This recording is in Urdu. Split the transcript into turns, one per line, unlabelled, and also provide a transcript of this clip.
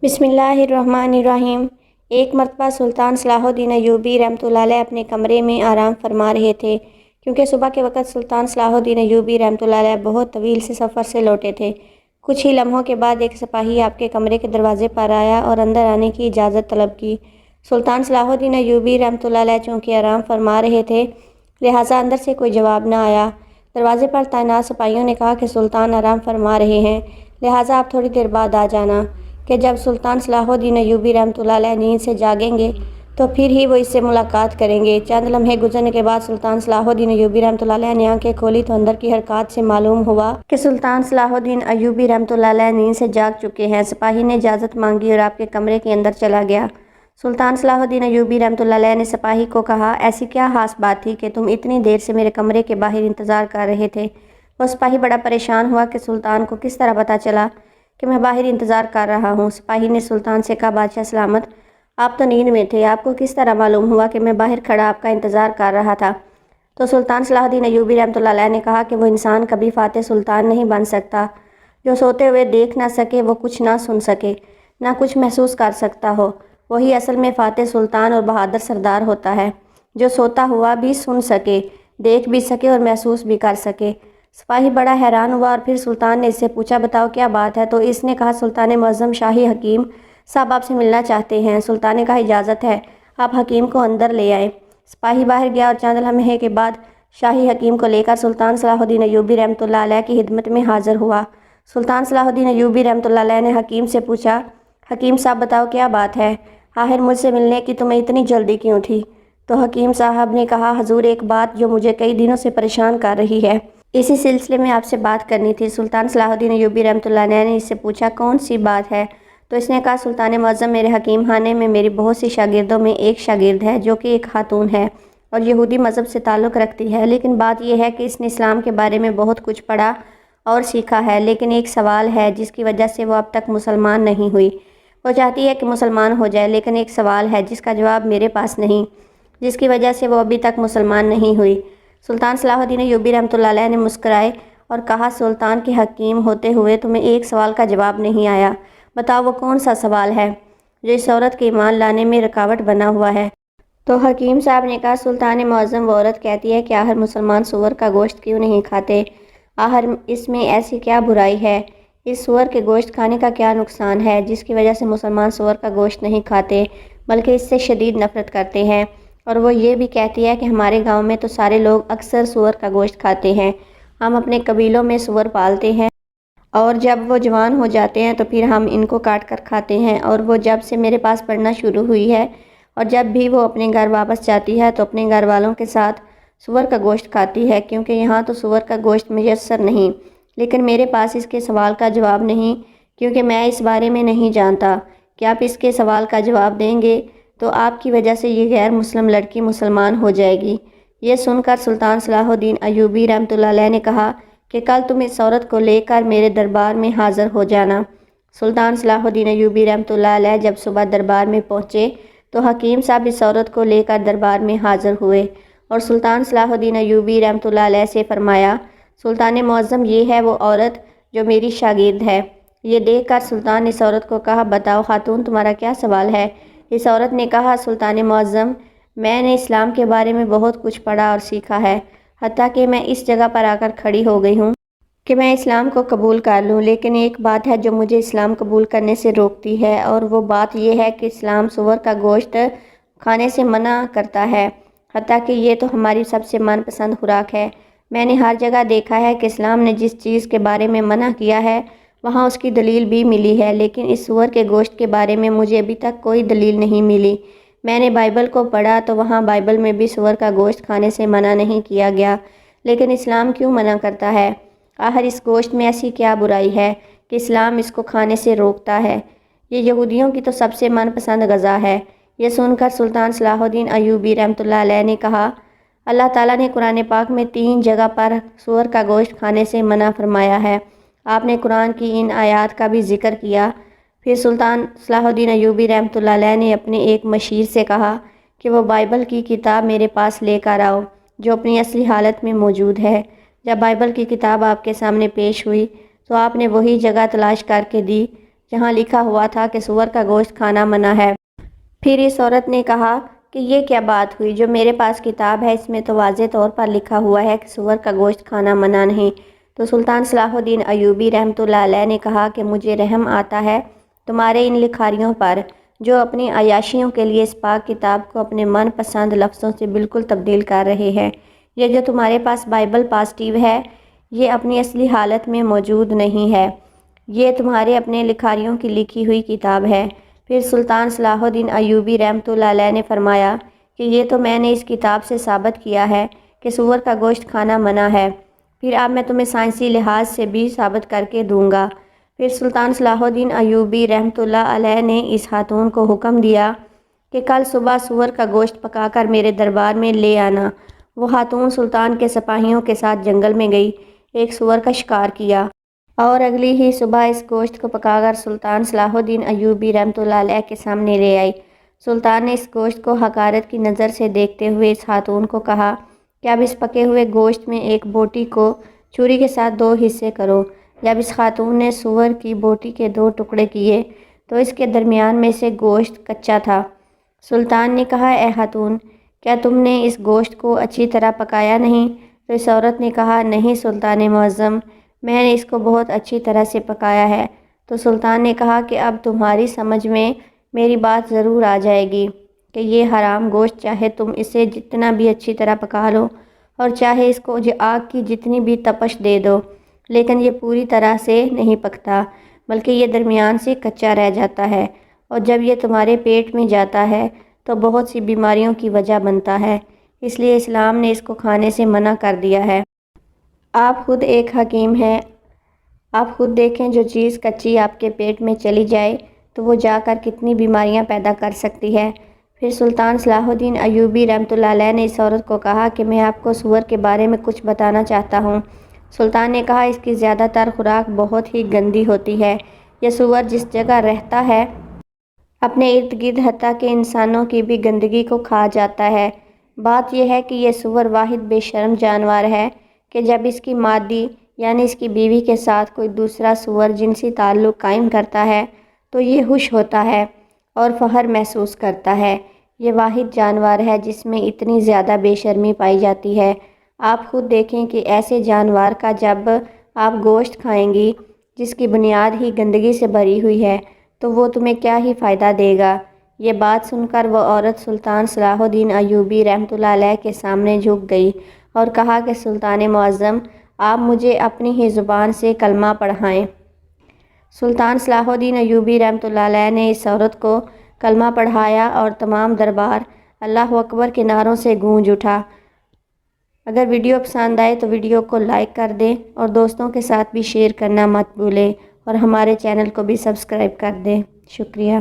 بسم اللہ الرحمن الرحیم۔ ایک مرتبہ سلطان صلاح الدین ایوبی رحمۃ اللہ علیہ اپنے کمرے میں آرام فرما رہے تھے، کیونکہ صبح کے وقت سلطان صلاح الدین ایوبی رحمۃ اللہ علیہ بہت طویل سے سفر سے لوٹے تھے۔ کچھ ہی لمحوں کے بعد ایک سپاہی آپ کے کمرے کے دروازے پر آیا اور اندر آنے کی اجازت طلب کی۔ سلطان صلاح الدین ایوبی رحمۃ اللہ علیہ چونکہ آرام فرما رہے تھے، لہٰذا اندر سے کوئی جواب نہ آیا۔ دروازے پر تعینات سپاہیوں نے کہا کہ سلطان آرام فرما رہے ہیں، لہٰذا آپ تھوڑی دیر بعد آ جانا، کہ جب سلطان صلاح الدین ایوبی رحمۃ اللہ علیہ نیند سے جاگیں گے تو پھر ہی وہ اس سے ملاقات کریں گے۔ چند لمحے گزرنے کے بعد سلطان صلاح الدین ایوبی رحمۃ اللہ علیہ نے آنکھیں کھولی تو اندر کی حرکات سے معلوم ہوا کہ سلطان صلاح الدین ایوبی رحمۃ اللہ علیہ نیند سے جاگ چکے ہیں۔ سپاہی نے اجازت مانگی اور آپ کے کمرے کے اندر چلا گیا۔ سلطان صلاح الدین ایوبی رحمۃ اللہ علیہ نے سپاہی کو کہا، ایسی کیا خاص بات تھی کہ تم اتنی دیر سے میرے کمرے کے باہر انتظار کر رہے تھے؟ وہ سپاہی بڑا پریشان ہوا کہ سلطان کو کس طرح پتہ چلا کہ میں باہر انتظار کر رہا ہوں۔ سپاہی نے سلطان سے کہا، بادشاہ سلامت، آپ تو نیند میں تھے، آپ کو کس طرح معلوم ہوا کہ میں باہر کھڑا آپ کا انتظار کر رہا تھا؟ تو سلطان صلاح الدین ایوبی رحمۃ اللہ علیہ نے کہا کہ وہ انسان کبھی فاتح سلطان نہیں بن سکتا جو سوتے ہوئے دیکھ نہ سکے، وہ کچھ نہ سن سکے، نہ کچھ محسوس کر سکتا ہو۔ وہی اصل میں فاتح سلطان اور بہادر سردار ہوتا ہے، جو سوتا ہوا بھی سن سکے، دیکھ بھی سکے اور محسوس بھی کر سکے۔ سپاہی بڑا حیران ہوا اور پھر سلطان نے اس سے پوچھا، بتاؤ کیا بات ہے؟ تو اس نے کہا، سلطان معظم شاہی حکیم صاحب آپ سے ملنا چاہتے ہیں۔ سلطان نے کہا، اجازت ہے، آپ حکیم کو اندر لے آئیں۔ سپاہی باہر گیا اور چند لمحے کے بعد شاہی حکیم کو لے کر سلطان صلاح الدین ایوبی رحمۃ اللہ علیہ کی خدمت میں حاضر ہوا۔ سلطان صلاح الدین ایوبی رحمۃ اللہ علیہ نے حکیم سے پوچھا، حکیم صاحب بتاؤ کیا بات ہے؟ آخر مجھ سے ملنے کی تمہیں اتنی جلدی کیوں تھی؟ تو حکیم صاحب نے کہا، حضور ایک بات جو مجھے کئی دنوں سے پریشان کر رہی ہے، اسی سلسلے میں آپ سے بات کرنی تھی۔ سلطان صلاح الدین ایوبی رحمۃ اللہ علیہ نے اس سے پوچھا، کون سی بات ہے؟ تو اس نے کہا، سلطان معظم میرے حکیم خانے میں میری بہت سی شاگردوں میں ایک شاگرد ہے جو کہ ایک خاتون ہے اور یہودی مذہب سے تعلق رکھتی ہے، لیکن بات یہ ہے کہ اس نے اسلام کے بارے میں بہت کچھ پڑھا اور سیکھا ہے، لیکن ایک سوال ہے جس کی وجہ سے وہ اب تک مسلمان نہیں ہوئی۔ وہ چاہتی ہے کہ مسلمان ہو جائے، لیکن ایک سوال ہے جس کا جواب میرے پاس نہیں، جس کی وجہ سے وہ ابھی تک مسلمان نہیں ہوئی۔ سلطان صلاح الدین ایوبی رحمۃ اللہ علیہ نے مسکرائے اور کہا، سلطان کے حکیم ہوتے ہوئے تمہیں ایک سوال کا جواب نہیں آیا، بتاؤ وہ کون سا سوال ہے جو اس عورت کے ایمان لانے میں رکاوٹ بنا ہوا ہے؟ تو حکیم صاحب نے کہا، سلطان معظم وہ عورت کہتی ہے کہ آخر مسلمان سور کا گوشت کیوں نہیں کھاتے؟ آخر اس میں ایسی کیا برائی ہے؟ اس سور کے گوشت کھانے کا کیا نقصان ہے جس کی وجہ سے مسلمان سور کا گوشت نہیں کھاتے بلکہ اس سے شدید نفرت کرتے ہیں؟ اور وہ یہ بھی کہتی ہے کہ ہمارے گاؤں میں تو سارے لوگ اکثر سور کا گوشت کھاتے ہیں، ہم اپنے قبیلوں میں سور پالتے ہیں اور جب وہ جوان ہو جاتے ہیں تو پھر ہم ان کو کاٹ کر کھاتے ہیں، اور وہ جب سے میرے پاس پڑھنا شروع ہوئی ہے اور جب بھی وہ اپنے گھر واپس جاتی ہے تو اپنے گھر والوں کے ساتھ سور کا گوشت کھاتی ہے، کیونکہ یہاں تو سور کا گوشت میسر نہیں۔ لیکن میرے پاس اس کے سوال کا جواب نہیں، کیونکہ میں اس بارے میں نہیں جانتا کہ آپ اس کے سوال کا جواب دیں گے تو آپ کی وجہ سے یہ غیر مسلم لڑکی مسلمان ہو جائے گی۔ یہ سن کر سلطان صلاح الدین ایوبی رحمۃ اللہ علیہ نے کہا کہ کل تم اس عورت کو لے کر میرے دربار میں حاضر ہو جانا۔ سلطان صلاح الدین ایوبی رحمۃ اللہ علیہ جب صبح دربار میں پہنچے تو حکیم صاحب اس عورت کو لے کر دربار میں حاضر ہوئے اور سلطان صلاح الدین ایوبی رحمۃ اللہ علیہ سے فرمایا، سلطان معظم یہ ہے وہ عورت جو میری شاگرد ہے۔ یہ دیکھ کر سلطان نے اس عورت کو کہا، بتاؤ خاتون تمہارا کیا سوال ہے؟ اس عورت نے کہا، سلطان معظم میں نے اسلام کے بارے میں بہت کچھ پڑھا اور سیکھا ہے، حتیٰ کہ میں اس جگہ پر آ کر کھڑی ہو گئی ہوں کہ میں اسلام کو قبول کر لوں، لیکن ایک بات ہے جو مجھے اسلام قبول کرنے سے روکتی ہے، اور وہ بات یہ ہے کہ اسلام سور کا گوشت کھانے سے منع کرتا ہے، حتیٰ کہ یہ تو ہماری سب سے من پسند خوراک ہے۔ میں نے ہر جگہ دیکھا ہے کہ اسلام نے جس چیز کے بارے میں منع کیا ہے وہاں اس کی دلیل بھی ملی ہے، لیکن اس سور کے گوشت کے بارے میں مجھے ابھی تک کوئی دلیل نہیں ملی۔ میں نے بائبل کو پڑھا تو وہاں بائبل میں بھی سور کا گوشت کھانے سے منع نہیں کیا گیا، لیکن اسلام کیوں منع کرتا ہے؟ آخر اس گوشت میں ایسی کیا برائی ہے کہ اسلام اس کو کھانے سے روکتا ہے؟ یہ یہودیوں کی تو سب سے من پسند غذا ہے۔ یہ سن کر سلطان صلاح الدین ایوبی رحمۃ اللہ علیہ نے کہا، اللہ تعالیٰ نے قرآن پاک میں 3 جگہ پر سور کا گوشت کھانے سے منع فرمایا ہے۔ آپ نے قرآن کی ان آیات کا بھی ذکر کیا۔ پھر سلطان صلاح الدین ایوبی رحمۃ اللہ علیہ نے اپنے ایک مشیر سے کہا کہ وہ بائبل کی کتاب میرے پاس لے کر آؤ جو اپنی اصلی حالت میں موجود ہے۔ جب بائبل کی کتاب آپ کے سامنے پیش ہوئی تو آپ نے وہی جگہ تلاش کر کے دی جہاں لکھا ہوا تھا کہ سور کا گوشت کھانا منع ہے۔ پھر اس عورت نے کہا کہ یہ کیا بات ہوئی، جو میرے پاس کتاب ہے اس میں تو واضح طور پر لکھا ہوا ہے کہ سور کا گوشت کھانا منع نہیں۔ تو سلطان صلاح الدین ایوبی رحمۃ اللہ علیہ نے کہا کہ مجھے رحم آتا ہے تمہارے ان لکھاریوں پر، جو اپنی عیاشیوں کے لیے اس پاک کتاب کو اپنے من پسند لفظوں سے بالکل تبدیل کر رہے ہیں۔ یہ جو تمہارے پاس بائبل پازیٹیو ہے، یہ اپنی اصلی حالت میں موجود نہیں ہے، یہ تمہارے اپنے لکھاریوں کی لکھی ہوئی کتاب ہے۔ پھر سلطان صلاح الدین ایوبی رحمۃ اللہ علیہ نے فرمایا کہ یہ تو میں نے اس کتاب سے ثابت کیا ہے کہ سور کا گوشت کھانا منع ہے، پھر اب میں تمہیں سائنسی لحاظ سے بھی ثابت کر کے دوں گا۔ پھر سلطان صلاح الدین ایوبی رحمۃ اللہ علیہ نے اس خاتون کو حکم دیا کہ کل صبح سور کا گوشت پکا کر میرے دربار میں لے آنا۔ وہ خاتون سلطان کے سپاہیوں کے ساتھ جنگل میں گئی، ایک سور کا شکار کیا اور اگلی ہی صبح اس گوشت کو پکا کر سلطان صلاح الدین ایوبی رحمۃ اللہ علیہ کے سامنے لے آئی۔ سلطان نے اس گوشت کو حقارت کی نظر سے دیکھتے ہوئے اس خاتون کو کہا کہ اب اس پکے ہوئے گوشت میں ایک بوٹی کو چھری کے ساتھ 2 حصے کرو۔ جب اس خاتون نے سور کی بوٹی کے 2 ٹکڑے کیے تو اس کے درمیان میں سے گوشت کچا تھا۔ سلطان نے کہا، اے خاتون، کیا تم نے اس گوشت کو اچھی طرح پکایا نہیں؟ تو اس عورت نے کہا، نہیں سلطان معظم، میں نے اس کو بہت اچھی طرح سے پکایا ہے۔ تو سلطان نے کہا کہ اب تمہاری سمجھ میں میری بات ضرور آ جائے گی کہ یہ حرام گوشت چاہے تم اسے جتنا بھی اچھی طرح پکا لو اور چاہے اس کو آگ کی جتنی بھی تپش دے دو، لیکن یہ پوری طرح سے نہیں پکتا، بلکہ یہ درمیان سے کچا رہ جاتا ہے، اور جب یہ تمہارے پیٹ میں جاتا ہے تو بہت سی بیماریوں کی وجہ بنتا ہے، اس لیے اسلام نے اس کو کھانے سے منع کر دیا ہے۔ آپ خود ایک حکیم ہیں، آپ خود دیکھیں جو چیز کچی آپ کے پیٹ میں چلی جائے تو وہ جا کر کتنی بیماریاں پیدا کر سکتی ہے۔ پھر سلطان صلاح الدین ایوبی رحمۃ اللہ علیہ نے اس عورت کو کہا کہ میں آپ کو سور کے بارے میں کچھ بتانا چاہتا ہوں۔ سلطان نے کہا، اس کی زیادہ تر خوراک بہت ہی گندی ہوتی ہے۔ یہ سور جس جگہ رہتا ہے اپنے ارد گرد حتیٰ کہ انسانوں کی بھی گندگی کو کھا جاتا ہے۔ بات یہ ہے کہ یہ سور واحد بے شرم جانور ہے کہ جب اس کی مادی یعنی اس کی بیوی کے ساتھ کوئی دوسرا سور جنسی تعلق قائم کرتا ہے تو یہ خوش ہوتا ہے اور فخر محسوس کرتا ہے۔ یہ واحد جانور ہے جس میں اتنی زیادہ بے شرمی پائی جاتی ہے۔ آپ خود دیکھیں کہ ایسے جانور کا جب آپ گوشت کھائیں گی جس کی بنیاد ہی گندگی سے بھری ہوئی ہے تو وہ تمہیں کیا ہی فائدہ دے گا۔ یہ بات سن کر وہ عورت سلطان صلاح الدین ایوبی رحمۃ اللہ علیہ کے سامنے جھک گئی اور کہا کہ سلطان معظم، آپ مجھے اپنی ہی زبان سے کلمہ پڑھائیں۔ سلطان صلاح الدین ایوبی رحمۃ اللہ علیہ نے اس عورت کو کلمہ پڑھایا اور تمام دربار اللہ اکبر کے نعروں سے گونج اٹھا۔ اگر ویڈیو پسند آئے تو ویڈیو کو لائک کر دیں اور دوستوں کے ساتھ بھی شیئر کرنا مت بھولیں اور ہمارے چینل کو بھی سبسکرائب کر دیں۔ شکریہ۔